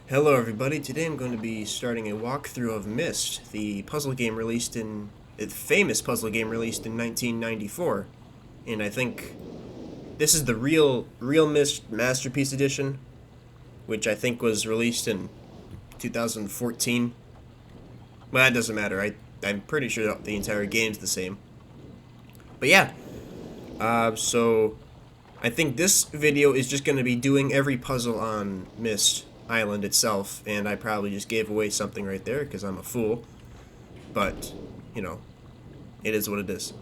Hello everybody, today I'm going to be starting a walkthrough of Myst, the famous puzzle game released in 1994. And I think this is the real Myst Masterpiece Edition, which I think was released in 2014. Well, that doesn't matter, I'm pretty sure the entire game's the same. But yeah, so I think this video is just going to be doing every puzzle on Myst Island itself, and I probably just gave away something right there because I'm a fool. But, you know, it is what it is.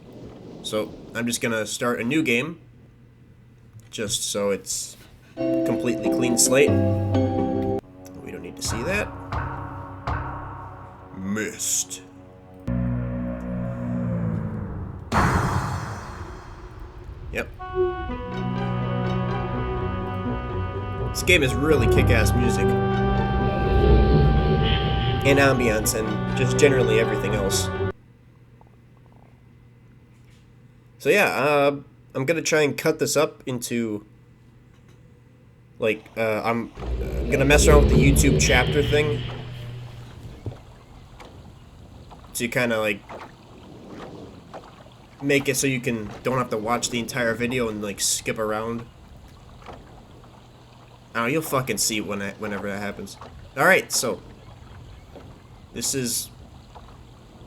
So I'm just going to start a new game, just so it's completely clean slate. We don't need to see that. Myst. Yep. This game is really kick-ass music. And ambiance, and just generally everything else. So yeah, I'm gonna try and cut this up into, like, I'm gonna mess around with the YouTube chapter thing to kind of, like, make it so you don't have to watch the entire video and, like, skip around. Oh, you'll fucking see whenever that happens. Alright, so this is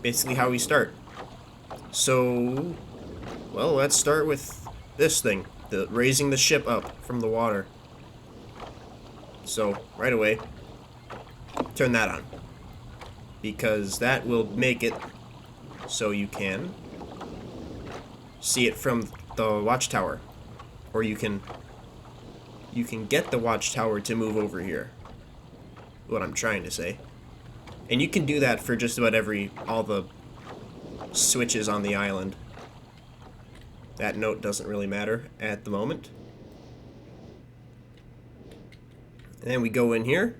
basically how we start. So, well, let's start with this thing, the raising the ship up from the water. So, right away, turn that on, because that will make it so you can see it from the watchtower, or you can get the watchtower to move over here. What I'm trying to say. And you can do that for just about all the switches on the island. That note doesn't really matter at the moment. And then we go in here,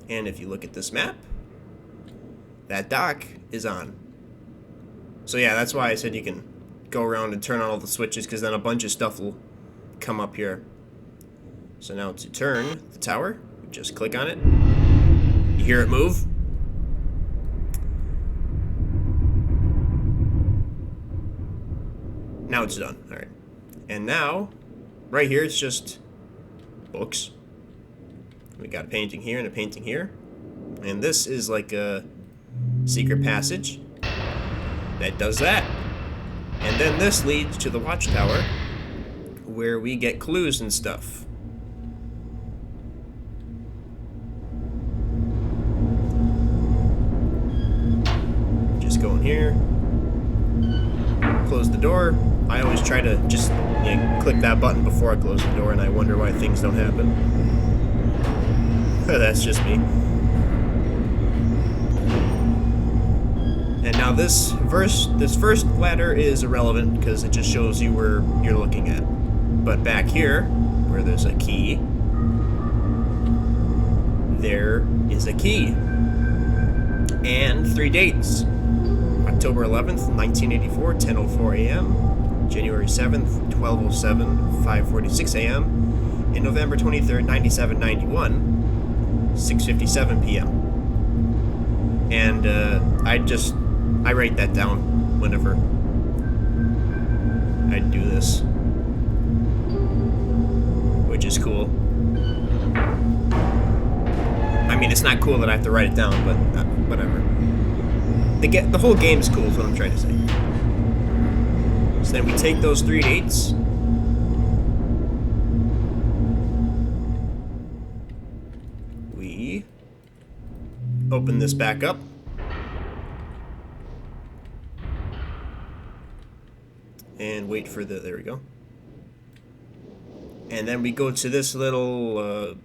and if you look at this map, that dock is on. So yeah, that's why I said you can go around and turn on all the switches, because then a bunch of stuff will come up here. So now to turn the tower, just click on it. You hear it move? Now it's done. Alright. And now, right here, it's just books. We got a painting here and a painting here. And this is like a secret passage that does that. And then this leads to the watchtower, where we get clues and stuff. Just go in here, close the door. I always try to just click that button before I close the door, and I wonder why things don't happen. That's just me. And now this first ladder is irrelevant because it just shows you where you're looking at. But back here, where there's a key, there is a key. And 3 dates. October 11th, 1984, 10:04 a.m. January 7th, 12:07, 5:46 a.m. And November 23rd, 9791, 6:57 p.m. And I write that down whenever I do this, which is cool. I mean, it's not cool that I have to write it down, but whatever. The whole game is cool, is what I'm trying to say. So then we take those 3 dates. We open this back up. And wait for there we go. And then we go to this little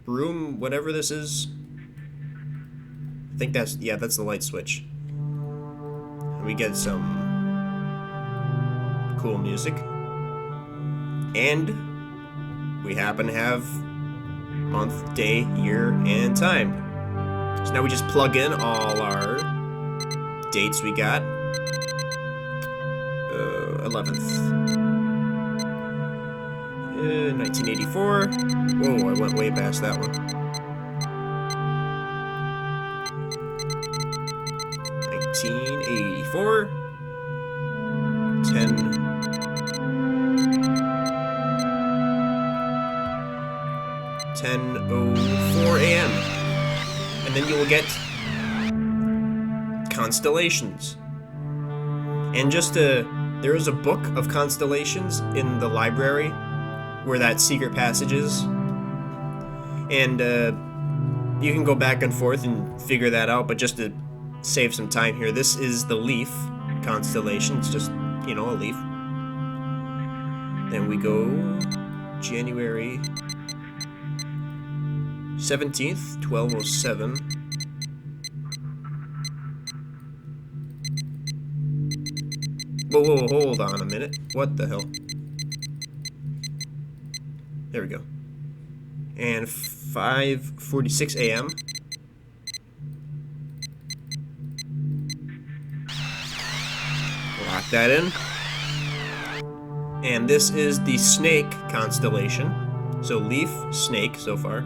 room, whatever this is. I think that's the light switch. And we get some cool music. And we happen to have month, day, year, and time. So now we just plug in all our dates we got. 11th. 1984. Whoa, I went way past that one. 1984. 10:04 a.m. And then you will get constellations. And just there is a book of constellations in the library where that secret passage is. And you can go back and forth and figure that out, but just to save some time here, this is the leaf constellation. It's just, you know, a leaf. Then we go January 17th, 1207. Whoa, hold on a minute. What the hell? There we go. And 5:46 a.m. Lock that in. And this is the snake constellation. So leaf, snake so far.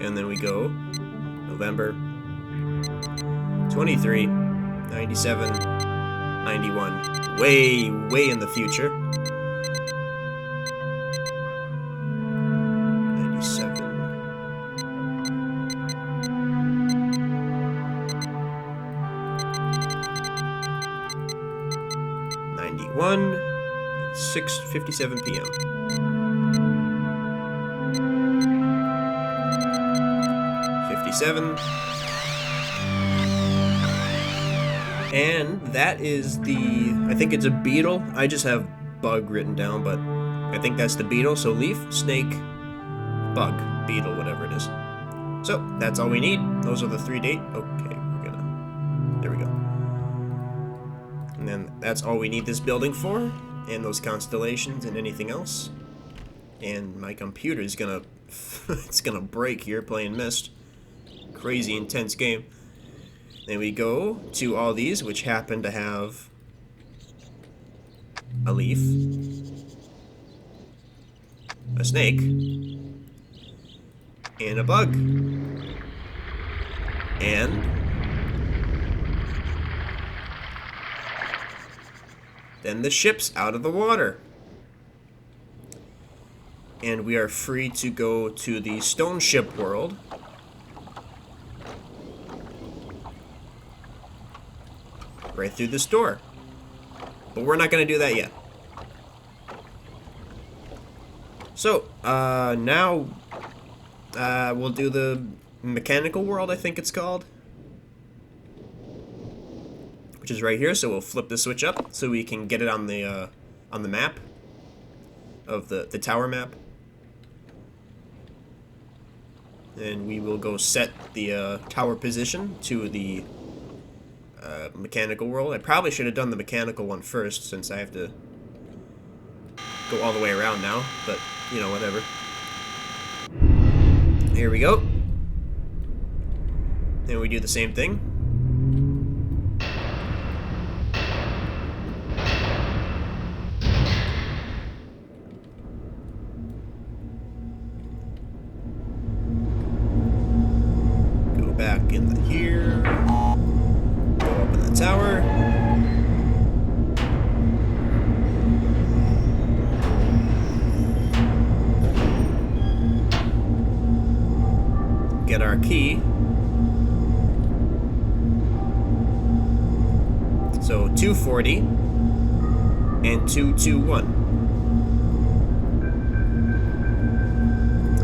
And then we go November 23, 97, 91. Way in the future. 97. 91. 6:57 p.m. And that is I think it's a beetle. I just have bug written down, but I think that's the beetle. So leaf, snake, bug, beetle, whatever it is. So that's all we need. Those are the 3 dates. Okay, there we go. And then that's all we need this building for, and those constellations and anything else. And my computer is gonna, it's gonna break here playing Myst. Crazy intense game. Then we go to all these, which happen to have a leaf, a snake, and a bug. And then the ship's out of the water. And we are free to go to the stone ship world. Right through this door. But we're not going to do that yet. So, now we'll do the mechanical world, I think it's called. Which is right here, so we'll flip the switch up so we can get it on the map of the tower map. And we will go set the tower position to the mechanical world. I probably should have done the mechanical one first, since I have to go all the way around now, but, you know, whatever. Here we go. Then we do the same thing. Go back in here. Go up in the tower. Get our key. So 240 and 221.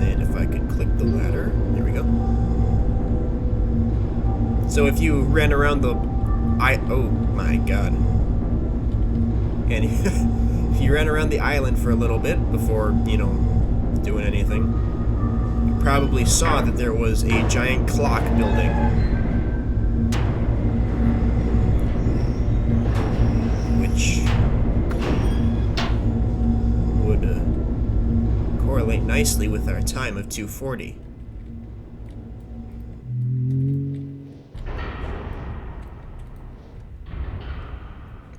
And if I could click the ladder, there we go. So if you ran around the oh my god. And if you ran around the island for a little bit before, you know, doing anything, probably saw that there was a giant clock building. Which would correlate nicely with our time of 240.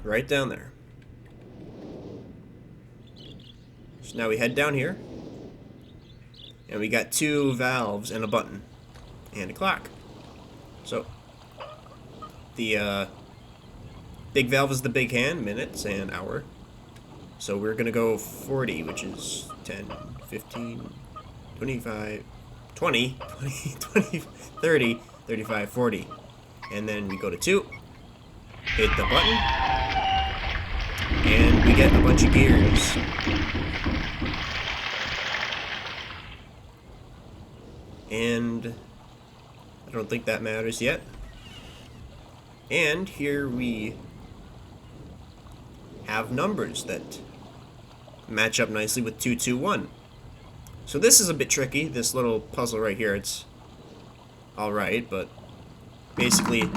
Right down there. So now we head down here. And we got 2 valves and a button. And a clock. So, the big valve is the big hand, minutes and hour. So we're going to go 40, which is 10, 15, 25, 20, 20, 30, 35, 40. And then we go to 2. Hit the button. And we get a bunch of gears. And I don't think that matters yet. And here we have numbers that match up nicely with 221. So this is a bit tricky, this little puzzle right here. It's alright, but basically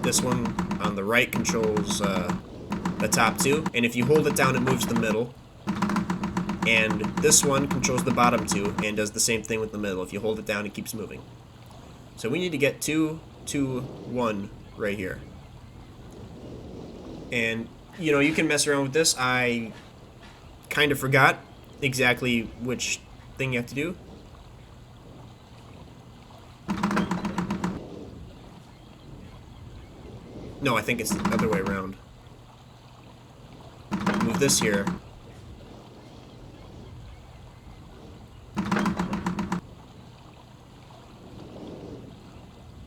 this one on the right controls the top 2, and if you hold it down it moves the middle. And this one controls the bottom 2 and does the same thing with the middle. If you hold it down it keeps moving. So we need to get 2, 2, 1 right here. And you know, you can mess around with this. I kind of forgot exactly which thing you have to do. No, I think it's the other way around. Move this here.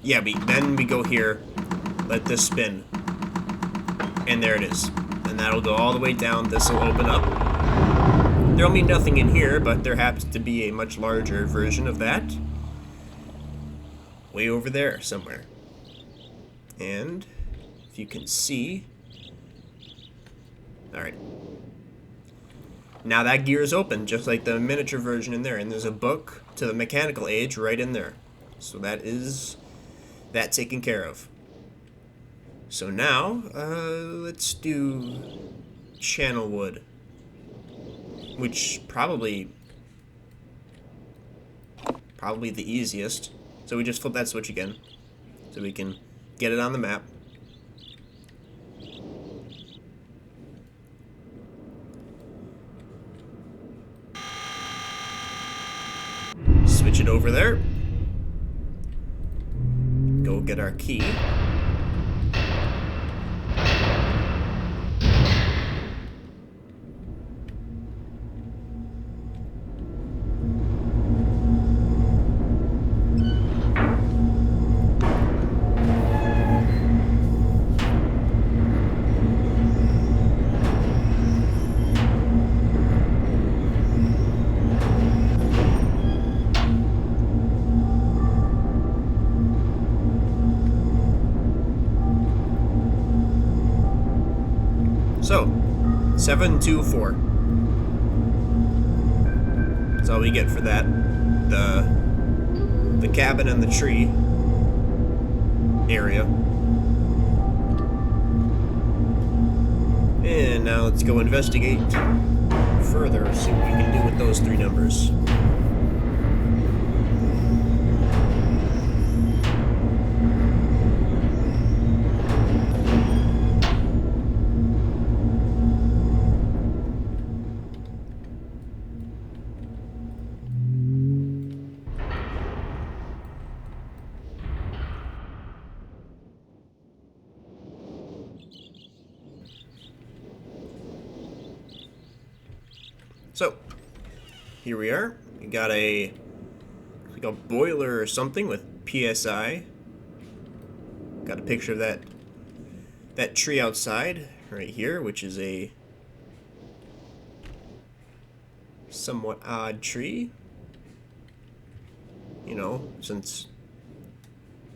Yeah, then we go here, let this spin, and there it is. And that'll go all the way down, this will open up. There'll be nothing in here, but there happens to be a much larger version of that. Way over there somewhere. And if you can see, alright. Now that gear is open, just like the miniature version in there, and there's a book to the mechanical age right in there. So that is that taken care of. So now, let's do channel wood, which probably the easiest. So we just flip that switch again, so we can get it on the map. Switch it over there. Go get our key. So, 724. That's all we get for that. The cabin and the tree area. And now let's go investigate further, see what we can do with those 3 numbers. So, here we are. We got like a boiler or something with PSI. Got a picture of that tree outside right here, which is a somewhat odd tree. You know, since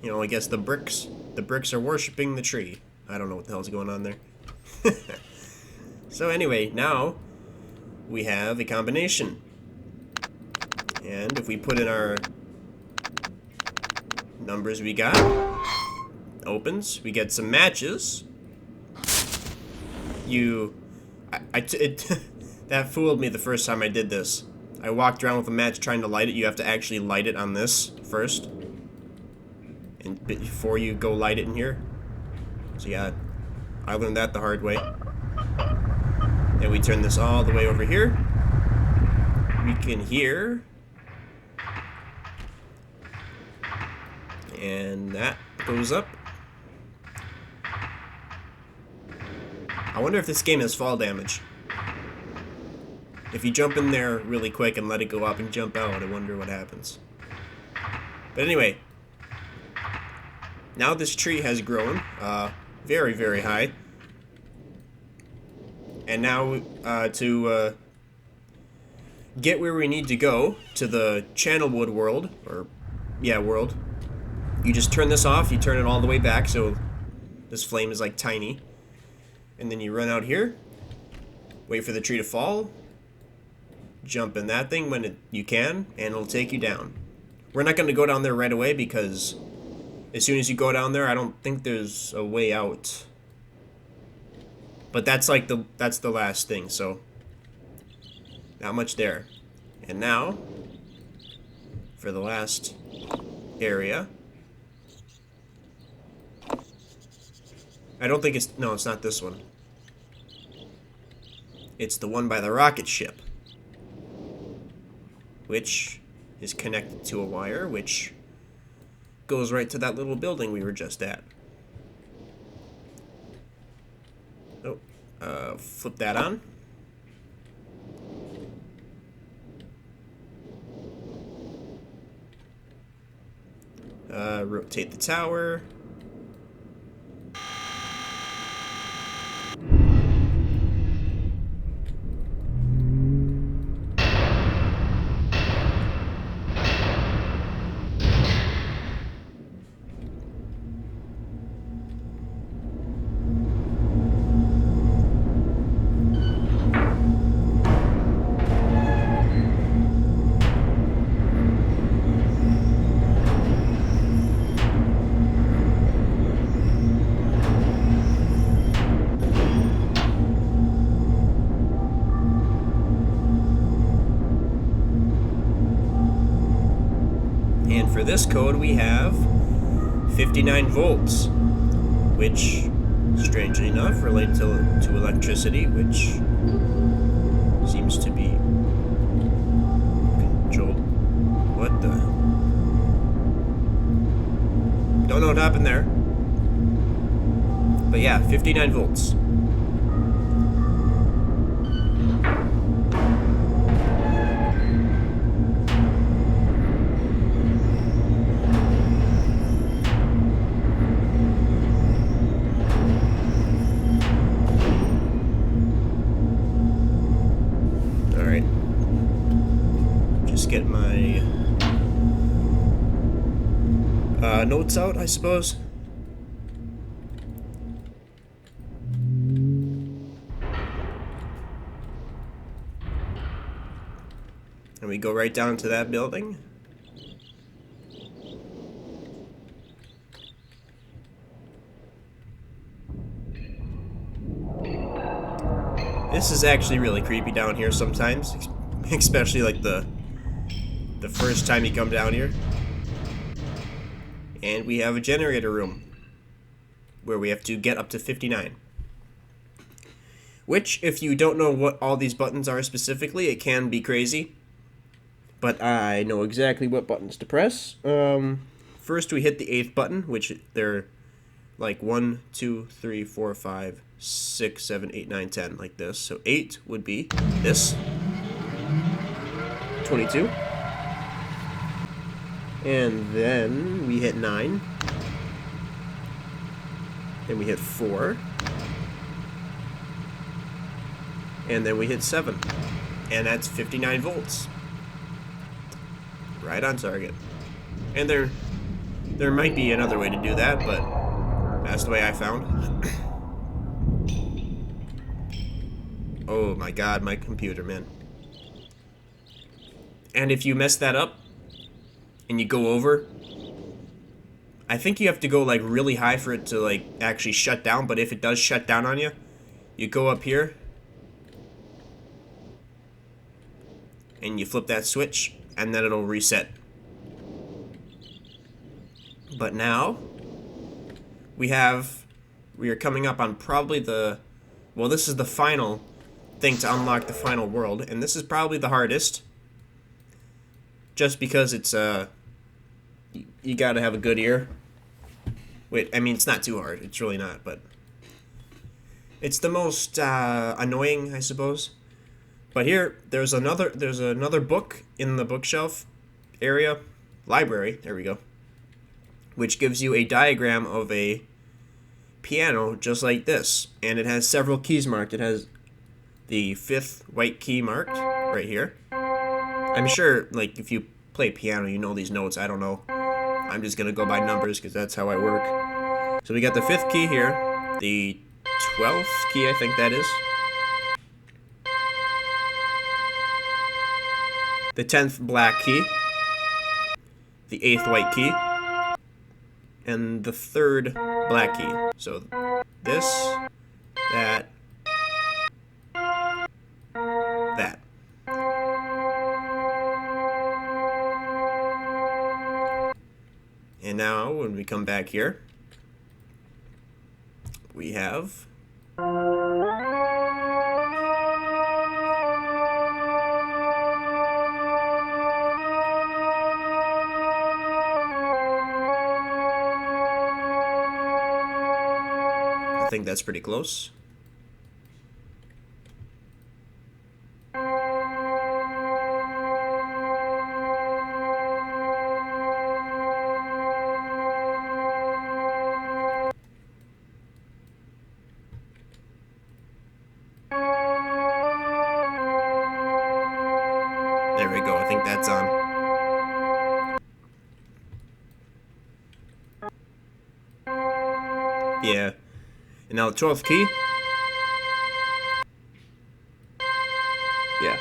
I guess the bricks are worshiping the tree. I don't know what the hell's going on there. So anyway, now we have a combination. And if we put in our numbers we got, opens, we get some matches. That fooled me the first time I did this. I walked around with a match trying to light it. You have to actually light it on this first, and before you go light it in here. So yeah, I learned that the hard way. And we turn this all the way over here. look in here. And that goes up. I wonder if this game has fall damage. If you jump in there really quick and let it go up and jump out, I wonder what happens. But anyway, now this tree has grown very, very high. And now to get where we need to go, to the Channelwood world, or yeah, world, you just turn this off, you turn it all the way back so this flame is like tiny. And then you run out here, wait for the tree to fall, jump in that thing when you can, and it'll take you down. We're not going to go down there right away because as soon as you go down there, I don't think there's a way out. But that's like that's the last thing, so not much there. And now for the last area. I don't think it's not this one. It's the one by the rocket ship, which is connected to a wire, which goes right to that little building we were just at. Oh, flip that on. Rotate the tower. And for this code we have 59 volts, which strangely enough relates to electricity, which seems to be controlled. What the? Don't know what happened there. But yeah, 59 volts. Get my notes out, I suppose. And we go right down to that building. This is actually really creepy down here sometimes, especially like the first time you come down here. And we have a generator room where we have to get up to 59. Which, if you don't know what all these buttons are specifically, it can be crazy. But I know exactly what buttons to press. First we hit the 8th button, which they're like 1, 2, 3, 4, 5, 6, 7, 8, 9, 10, like this. So 8 would be this. 22. And then we hit 9. Then we hit 4. And then we hit 7. And that's 59 volts. Right on target. And there might be another way to do that, but that's the way I found. Oh my god, my computer, man. And if you mess that up, and you go over, I think you have to go like really high for it to like actually shut down, but if it does shut down on you, you go up here and you flip that switch and then it'll reset. But now we are coming up on probably well, this is the final thing to unlock the final world, and this is probably the hardest. just because it's you gotta have a good ear. Wait, I mean, it's not too hard. It's really not, but it's the most annoying, I suppose. But here, there's another book in the bookshelf area, library. There we go, which gives you a diagram of a piano just like this, and it has several keys marked. It has the 5th white key marked right here. I'm sure, like, if you play piano, you know these notes. I don't know. I'm just gonna go by numbers because that's how I work. So we got the 5th key here, the 12th key, I think that is, the 10th black key, the 8th white key, and the 3rd black key. So this, that, that. And now when we come back here, we have I think that's pretty close. There we go. I think that's on. Yeah. And now the 12th key. Yeah.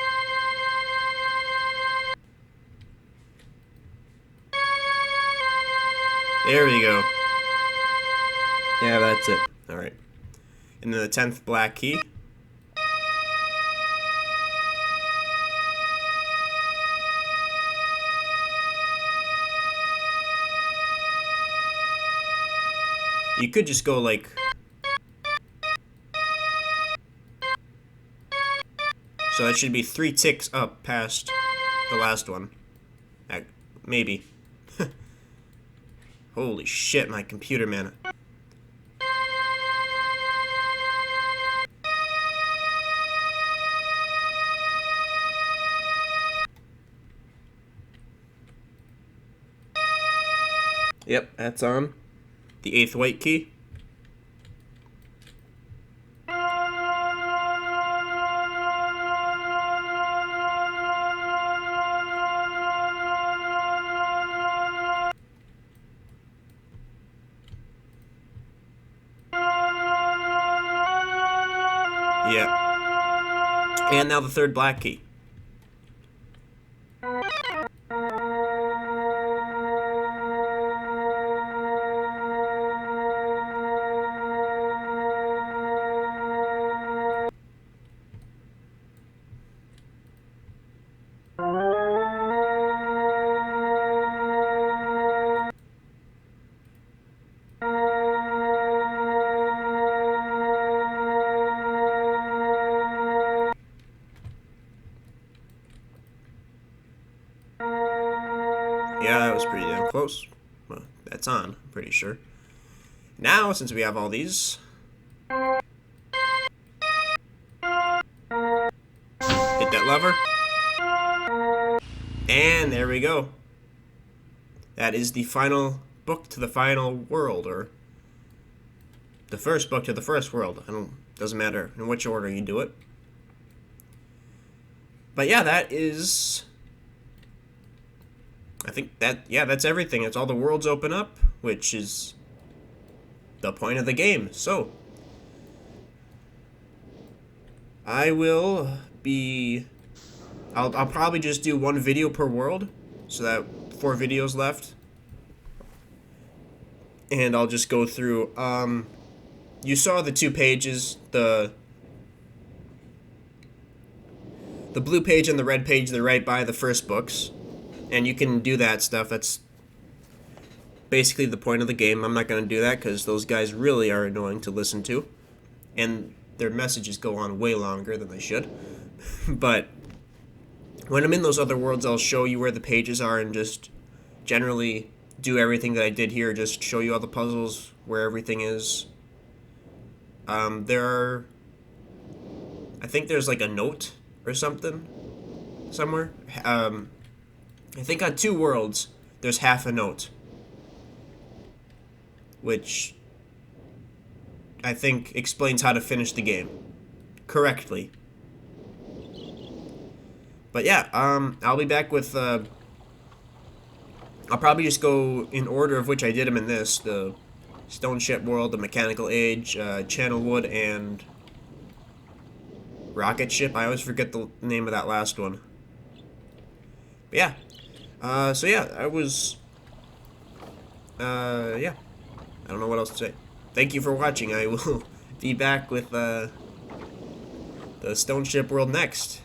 There we go. Yeah, that's it. Alright. And then the 10th black key. You could just go like... So that should be 3 ticks up past the last one. Maybe. Holy shit, my computer, man. Yep, that's on. The 8th white key. Yep. And now the 3rd black key. Yeah, that was pretty damn close. Well, that's on, I'm pretty sure. Now, since we have all these, hit that lever. And there we go. That is the final book to the final world, or the first book to the first world. Doesn't matter in which order you do it. But yeah, that is... I think that's everything. It's all the worlds open up, which is the point of the game. So, I'll probably just do 1 video per world, so that 4 videos left. And I'll just go through, you saw the 2 pages, the blue page and the red page, they're right by the first books. And you can do that stuff. That's basically the point of the game. I'm not going to do that because those guys really are annoying to listen to. And their messages go on way longer than they should. But when I'm in those other worlds, I'll show you where the pages are and just generally do everything that I did here. Just show you all the puzzles, where everything is. There are, I think there's like a note or something somewhere. I think on 2 worlds there's half a note, which I think explains how to finish the game correctly. But yeah, I'll be back with, I'll probably just go in order of which I did them in this. The Stone Ship World, the Mechanical Age, Channelwood, and Rocket Ship. I always forget the name of that last one. But yeah. So yeah, I was, yeah. I don't know what else to say. Thank you for watching. I will be back with, the Stone Ship World next.